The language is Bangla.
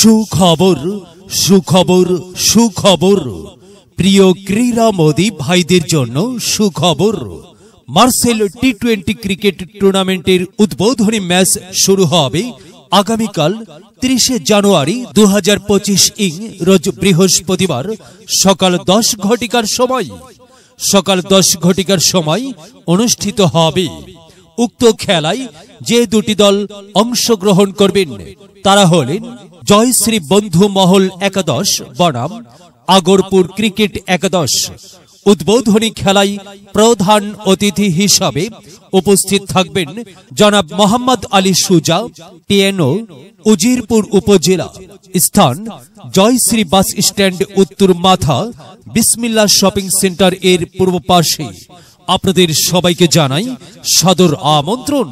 সুখবর সুখবর সুখবর প্রিয় ক্রীড়ামোদী ভাইদের জন্য সুখবর। মার্সেল টি20 ক্রিকেট টুর্নামেন্টের উদ্বোধনী ম্যাচ শুরু হবে আগামীকাল 30 জানুয়ারি 2025 রোজ বৃহস্পতিবার সকাল 10 ঘটিকার সময় অনুষ্ঠিত হবে। উক্ত খেলায় যে দুটি দল অংশগ্রহণ করবেন তারা হলেন জয়শ্রী বন্ধু মহল একাদশ বনাম আগরপুর ক্রিকেট একাদশ। উদ্বোধনী খেলায় প্রধান অতিথি হিসাবে উপস্থিত থাকবেন জনাব মোহাম্মদ আলী সুজা, টিএনও, উজিরপুর উপজেলা। স্থান জয়শ্রী বাস স্ট্যান্ড, উত্তর মাথা, বিসমিল্লাহ শপিং সেন্টার এর পূর্ব পাশে। আপনাদের সবাইকে জানাই সাদর আমন্ত্রণ।